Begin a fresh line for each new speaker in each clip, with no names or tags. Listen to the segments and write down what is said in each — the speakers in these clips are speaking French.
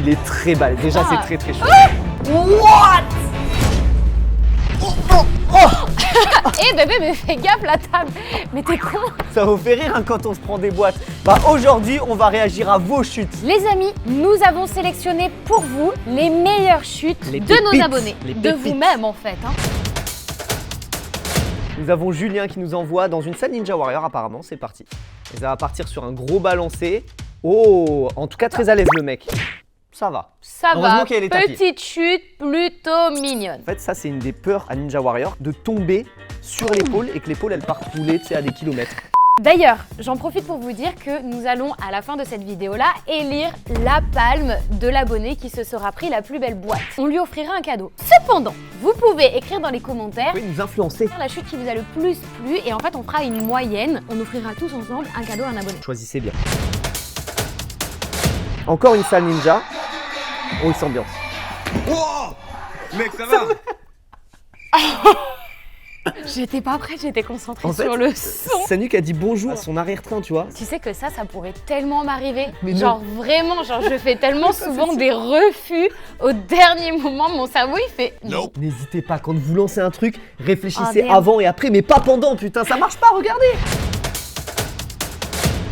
il est très balèze. Déjà, c'est très très chaud.
What? Eh bébé, mais fais gaffe la table. Mais t'es con.
Ça vous fait rire hein, quand on se prend des boîtes. Bah aujourd'hui, on va réagir à vos chutes.
Les amis, nous avons sélectionné pour vous les meilleures chutes
Les
de
pépites,
nos abonnés.
les
De
pépites.
vous-même en fait. Hein.
Nous avons Julien qui nous envoie dans une salle Ninja Warrior apparemment, c'est parti. Et ça va partir sur un gros balancé. Oh, en tout cas très à l'aise le mec. Ça va.
Ça
Heureusement
va,
qu'il y a les tapis.
petite chute plutôt mignonne.
En fait, ça c'est une des peurs à Ninja Warrior, de tomber sur l'épaule et que l'épaule elle parte rouler, tu sais, à des kilomètres.
D'ailleurs, j'en profite pour vous dire que nous allons à la fin de cette vidéo-là élire la palme de l'abonné qui se sera pris la plus belle boîte. On lui offrira un cadeau. Cependant, vous pouvez écrire dans les commentaires
Vous pouvez nous influencer.
la chute qui vous a le plus plu et en fait on fera une moyenne. On offrira tous ensemble un cadeau à un abonné.
Choisissez bien. Encore une salle ninja. Oh, il s'ambiance.
Wow, mec, ça va?
J'étais pas prête, j'étais concentrée
En fait,
sur le son.
Sanuk a dit bonjour à son arrière-train, tu vois.
Tu sais que ça pourrait tellement m'arriver.
Mais non.
Genre vraiment, genre je fais tellement souvent des refus au dernier moment. Mon cerveau il fait non.
N'hésitez pas, quand vous lancez un truc, réfléchissez
Oh, merde.
avant et après, mais pas pendant, putain, ça marche pas, regardez.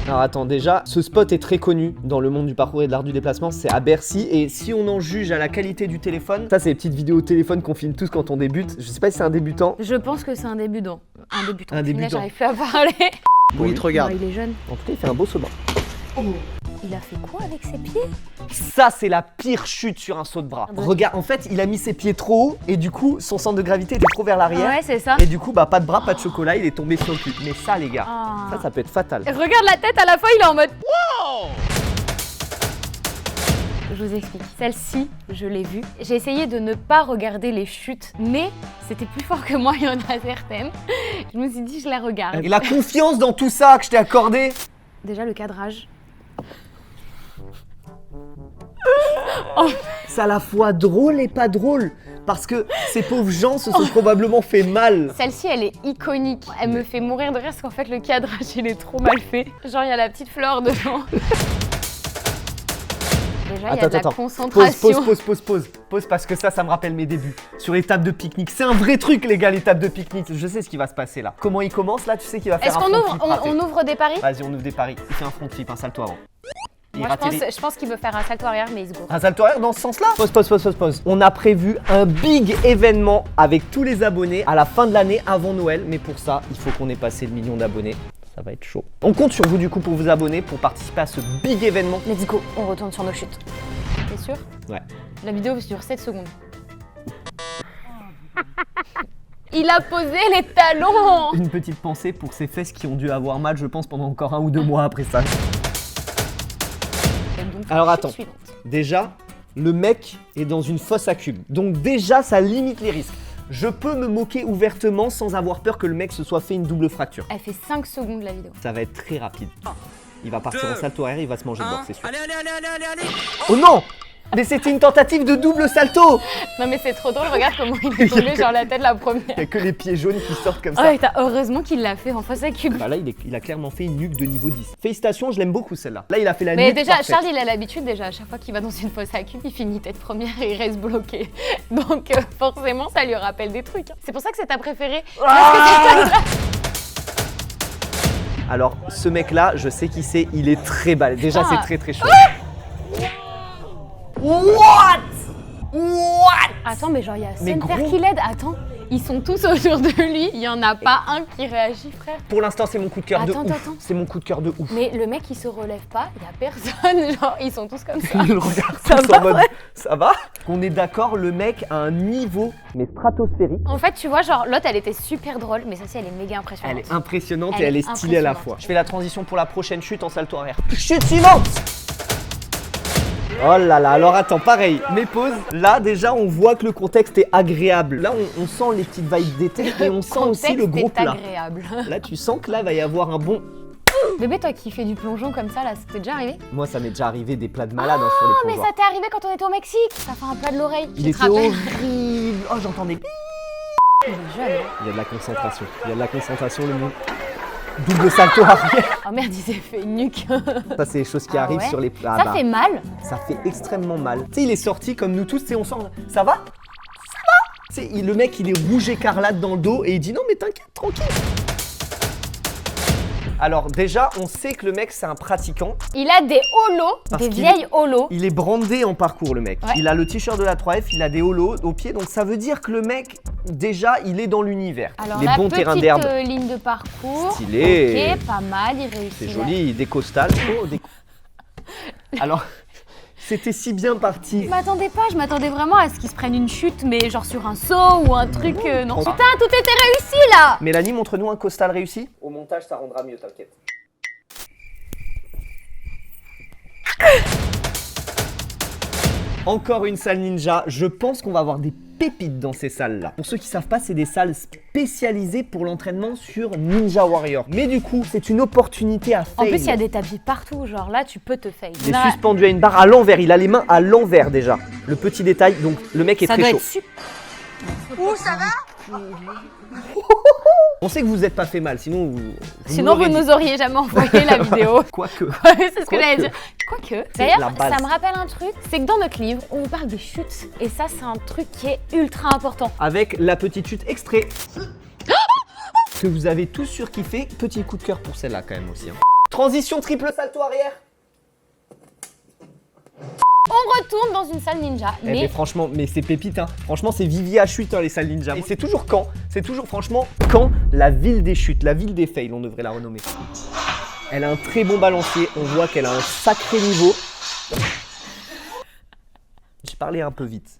Alors attends, déjà, ce spot est très connu dans le monde du parcours et de l'art du déplacement, c'est à Bercy. Et si on en juge à la qualité du téléphone, ça c'est les petites vidéos téléphone qu'on filme tous quand on débute. Je sais pas si c'est un débutant.
Je pense que c'est un débutant. Un débutant.
Un
Punaise,
débutant.
J'arrive plus à parler.
Oui, il te regarde.
Non, il est jeune.
En tout cas, il fait un beau saut de bras.
Il a fait quoi avec ses pieds?
Ça, c'est la pire chute sur un saut de bras.
Ah,
Regarde, en fait, il a mis ses pieds trop haut et du coup, son centre de gravité était trop vers l'arrière.
Ouais, c'est ça.
Et du coup, bah, pas de bras, pas de chocolat, il est tombé sur le cul. Mais ça, les gars,
Ah.
ça peut être fatal.
Regarde la tête à la fois, il est en mode wow. Je vous explique. Celle-ci, je l'ai vue. J'ai essayé de ne pas regarder les chutes, mais c'était plus fort que moi, il y en a certaines. Je me suis dit, je la regarde.
Et la confiance dans tout ça que je t'ai accordé.
Déjà, le cadrage.
C'est à la fois drôle et pas drôle. Parce que ces pauvres gens se sont probablement fait mal.
Celle-ci, elle est iconique. Elle me fait mourir de rire parce qu'en fait, le cadrage, il est trop mal fait. Genre, il y a la petite fleur devant. Déjà, il y a de la concentration.
Pause parce que ça me rappelle mes débuts. Sur les tables de pique-nique. C'est un vrai truc, les gars, les tables de pique-nique. Je sais ce qui va se passer là. Comment il commence là? Tu sais qu'il va faire
Est-ce
un
qu'on
front
ouvre,
flip raté.
on ouvre des paris?
Vas-y, on ouvre des paris. Il fait un front flip, un salto avant.
Moi, je pense qu'il veut faire un salto arrière, mais il se gourre.
Un salto arrière dans ce sens-là? Pause. On a prévu un big événement avec tous les abonnés à la fin de l'année avant Noël. Mais pour ça, il faut qu'on ait passé le million d'abonnés. Ça va être chaud. On compte sur vous du coup pour vous abonner, pour participer à ce big événement.
Let's go, on retourne sur nos chutes. T'es sûr?
Ouais.
La vidéo dure 7 secondes. Il a posé les talons.
Une petite pensée pour ces fesses qui ont dû avoir mal, je pense, pendant encore 1 ou 2 mois après ça.
Donc,
Alors,
chute
attends.
suivante.
Déjà, le mec est dans une fosse à cubes. Donc déjà, ça limite les risques. Je peux me moquer ouvertement sans avoir peur que le mec se soit fait une double fracture.
Elle fait 5 secondes la vidéo.
Ça va être très rapide. Il va partir en salto arrière, il va se manger de bord, c'est sûr.
Allez.
Oh non! Mais c'était une tentative de double salto!
Non mais c'est trop drôle, regarde comment il est tombé, genre la tête la première.
Il n'y a que les pieds jaunes qui sortent comme
Oh,
ça.
et heureusement qu'il l'a fait en face à cube.
Bah là, il a clairement fait une nuque de niveau 10. Félicitations, je l'aime beaucoup celle-là. Là, il a fait la
Mais
nuque
déjà,
parfaite.
Charles, il a l'habitude, déjà, à chaque fois qu'il va dans une fosse à cube, il finit tête première et il reste bloqué. Donc, forcément, ça lui rappelle des trucs. C'est pour ça que c'est ta préférée.
Alors, ce mec-là, je sais qui c'est, il est très balèze. Déjà, c'est très très chaud.
Attends, mais genre, il y a
Mais
Senper
gros.
qui l'aide. Attends, ils sont tous autour de lui. Il y en a pas un qui réagit, frère.
Pour l'instant, c'est mon coup de cœur de
Attends,
ouf.
attends.
C'est mon coup de cœur de ouf.
Mais le mec, il se relève pas, il y a personne. Genre, ils sont tous comme ça.
Il le regarde
Ça
tous
va,
en mode ça va. On est d'accord, le mec a un niveau mais stratosphérique.
En fait, tu vois, genre, l'autre, elle était super drôle, mais celle-ci, elle est méga impressionnante.
Elle est impressionnante
Elle
et elle
est
est stylée à la
impressionnante.
fois. Je fais la transition pour la prochaine chute en salto arrière. Chute suivante. Oh là là, alors attends, pareil, mes pauses. Là, déjà, on voit que le contexte est agréable. Là, on sent les petites vibes d'été et on sent aussi le gros
Contexte est
plat.
agréable.
Là, tu sens que là, va y avoir un bon...
Bébé, toi qui fais du plongeon comme ça, là, ça t'est déjà arrivé?
Moi, ça m'est déjà arrivé des plats de malade hein, sur les
Oh, mais
plongeoires.
ça t'est arrivé quand on était au Mexique. Ça fait un plat de l'oreille.
Il
Tu te
était
rappelles?
horrible. Oh, j'entendais...
Il est jeune, hein.
Il y a de la concentration. Il y a de la concentration, le monde. Double salto arrière.
Oh merde, il s'est fait une nuque.
Ça, c'est les choses qui
Ah
arrivent
ouais.
sur les... Ah
Ça
bah,
fait mal.
ça fait extrêmement mal. Tu sais, il est sorti comme nous tous, tu sais, on sort. Ça va? Tu sais, le mec, il est rouge écarlate dans le dos et il dit non, mais t'inquiète, tranquille. Alors, déjà, on sait que le mec, c'est un pratiquant.
Il a des holos,
Parce
des
qu'il-
vieilles holos.
Il est brandé en parcours, le mec.
Ouais.
Il a le t-shirt de la 3F, il a des holos au pied. Donc, ça veut dire que le mec, déjà, il est dans l'univers.
Alors
les
la
bons terrains
petite
d'herbe.
ligne de parcours.
Stylé.
Ok, pas mal, il réussit.
C'est
là.
joli, des costales. Oh, Alors, c'était si bien parti.
Je m'attendais vraiment à ce qu'ils se prennent une chute, mais genre sur un saut ou un truc. Non.
Oh.
Putain, tout était réussi là.
Mélanie, montre-nous un costal réussi. Au montage, ça rendra mieux, t'inquiète. Encore une salle ninja. Je pense qu'on va avoir des pépites dans ces salles-là. Pour ceux qui savent pas, c'est des salles spécialisées pour l'entraînement sur Ninja Warrior. Mais du coup, c'est une opportunité à
En
fail.
plus, il y a des tapis partout, genre là, tu peux te fail.
Il est
Non,
suspendu à une barre à l'envers. Il a les mains à l'envers déjà. Le petit détail. Donc, le mec est
ça
très
doit
chaud.
être super.
On sait que vous n'êtes pas fait mal, sinon vous
Sinon, vous
m'aurez dit.
nous auriez jamais envoyé la vidéo.
Quoique.
C'est ce que j'allais dire. Quoique. D'ailleurs,
la base.
ça me rappelle un truc, c'est que dans notre livre, on vous parle des chutes. Et ça, c'est un truc qui est ultra important.
Avec la petite chute extrait. Que vous avez tous surkiffé. Petit coup de cœur pour celle-là quand même aussi. Hein. Transition triple salto arrière.
On retourne dans une salle ninja,
Eh mais
mais
franchement, mais c'est pépite hein. Franchement, c'est Vivi à chute hein, les salles ninja. Et c'est toujours Caen. C'est toujours franchement Caen, la ville des chutes, la ville des fails, on devrait la renommer. Elle a un très bon balancier. On voit qu'elle a un sacré niveau. J'ai parlé un peu vite.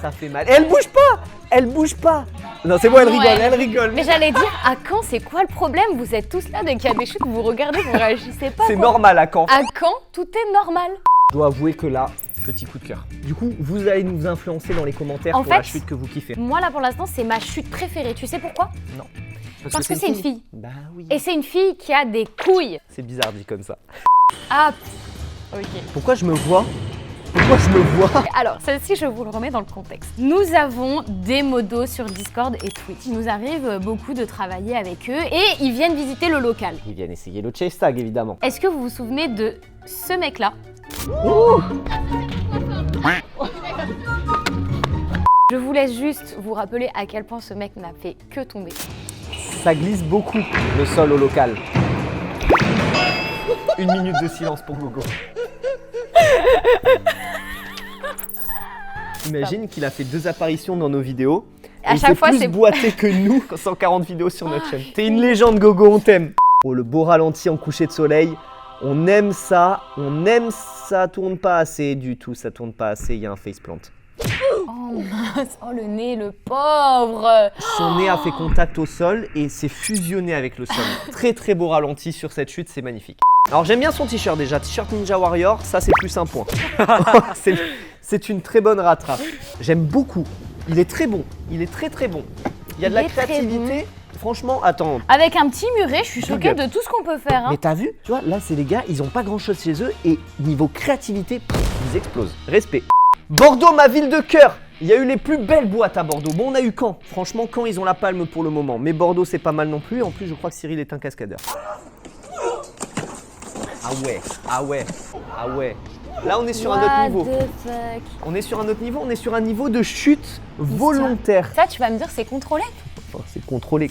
Ça fait mal. Et elle bouge pas. Elle bouge pas. Non, c'est bon, elle rigole,
Ouais.
elle rigole.
Mais j'allais dire, à Caen, c'est quoi le problème? Vous êtes tous là, dès qu'il y a des chutes, vous regardez, vous réagissez pas.
C'est
quoi.
normal à Caen.
À Caen, tout est normal.
Je dois avouer que là, petit coup de cœur. Du coup, vous allez nous influencer dans les commentaires
En
pour la
fait,
chute que vous kiffez.
Moi, là, pour l'instant, c'est ma chute préférée. Tu sais pourquoi?
Non.
Parce que c'est une fille.
Bah oui.
Et c'est une fille qui a des couilles.
C'est bizarre dit comme ça.
Ah, ok.
Pourquoi je me vois
Alors, celle-ci, je vous le remets dans le contexte. Nous avons des modos sur Discord et Twitch. Il nous arrive beaucoup de travailler avec eux et ils viennent visiter le local.
Ils viennent essayer le chase tag évidemment.
Est-ce que vous vous souvenez de ce mec-là? Je vous laisse juste vous rappeler à quel point ce mec n'a fait que tomber.
Ça glisse beaucoup le sol au local. Une minute de silence pour Gogo. Imagine qu'il a fait 2 apparitions dans nos vidéos.
À
il
chaque
fait
fois,
plus
c'est-
boité que nous, 140 vidéos sur notre chaîne. T'es une légende, Gogo, on t'aime. Oh, le beau ralenti en coucher de soleil. On aime ça, ça tourne pas assez du tout, ça tourne pas assez, il y a un faceplant.
Oh mince, oh le nez, le pauvre.
Son nez a fait contact au sol et s'est fusionné avec le sol. Très très beau ralenti sur cette chute, c'est magnifique. Alors j'aime bien son t-shirt déjà, t-shirt Ninja Warrior, ça c'est plus un point. C'est une très bonne rattrape. J'aime beaucoup, il est très bon, il est très très bon. Il y a de
Il
la
est très
créativité, franchement, attends.
Avec un petit muret, je suis
Big
choquée
up.
de tout ce qu'on peut faire. Hein.
Mais t'as vu, tu vois, là c'est les gars, ils ont pas grand chose chez eux et niveau créativité, ils explosent. Respect. Bordeaux, ma ville de cœur. Il y a eu les plus belles boîtes à Bordeaux. Bon, on a eu Caen. Franchement, Caen, ils ont la palme pour le moment. Mais Bordeaux, c'est pas mal non plus. En plus, je crois que Cyril est un cascadeur. Ah ouais, ah ouais, ah ouais. Là, on est sur un autre niveau.
What the fuck.
On est sur un autre niveau. On est sur un niveau de chute volontaire.
Ça, tu vas me dire, c'est contrôlé.
Enfin, c'est contrôlé.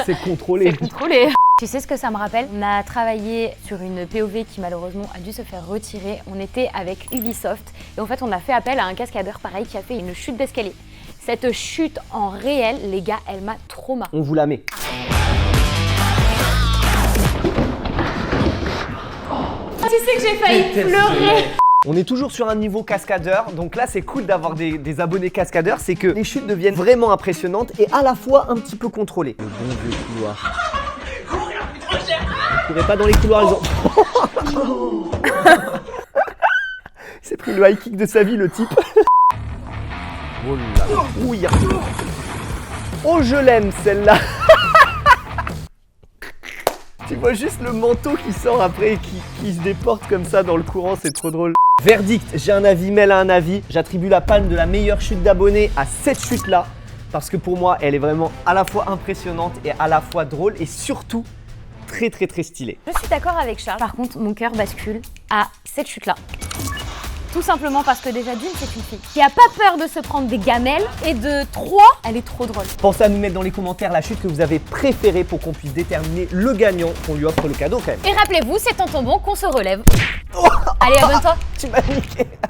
C'est contrôlé.
C'est contrôlé. Tu sais ce que ça me rappelle? On a travaillé sur une POV qui malheureusement a dû se faire retirer. On était avec Ubisoft et en fait on a fait appel à un cascadeur pareil qui a fait une chute d'escalier. Cette chute en réel, les gars, elle m'a trauma.
On vous la met.
Tu sais que j'ai failli pleurer.
On est toujours sur un niveau cascadeur, donc là c'est cool d'avoir des abonnés cascadeurs, c'est que les chutes deviennent vraiment impressionnantes et à la fois un petit peu contrôlées. Le bon vieux couloir. Ils couraient pas dans les couloirs, ils ont... Il s'est pris le high kick de sa vie, le type. Oh là là. Ouille. Oh, je l'aime celle-là. Tu vois juste le manteau qui sort après et qui se déporte comme ça dans le courant, c'est trop drôle. Verdict, j'ai un avis, Mel a un avis. J'attribue la palme de la meilleure chute d'abonnés à cette chute-là. Parce que pour moi, elle est vraiment à la fois impressionnante et à la fois drôle et surtout très très très stylé.
Je suis d'accord avec Charles. Par contre, mon cœur bascule à cette chute-là. Tout simplement parce que déjà d'une, c'est une fille qui a pas peur de se prendre des gamelles et de 3, elle est trop drôle.
Pensez à nous mettre dans les commentaires la chute que vous avez préférée pour qu'on puisse déterminer le gagnant, qu'on lui offre le cadeau quand même.
Et rappelez-vous, c'est en tombant qu'on se relève. Allez, abonne-toi.
Tu m'as niqué.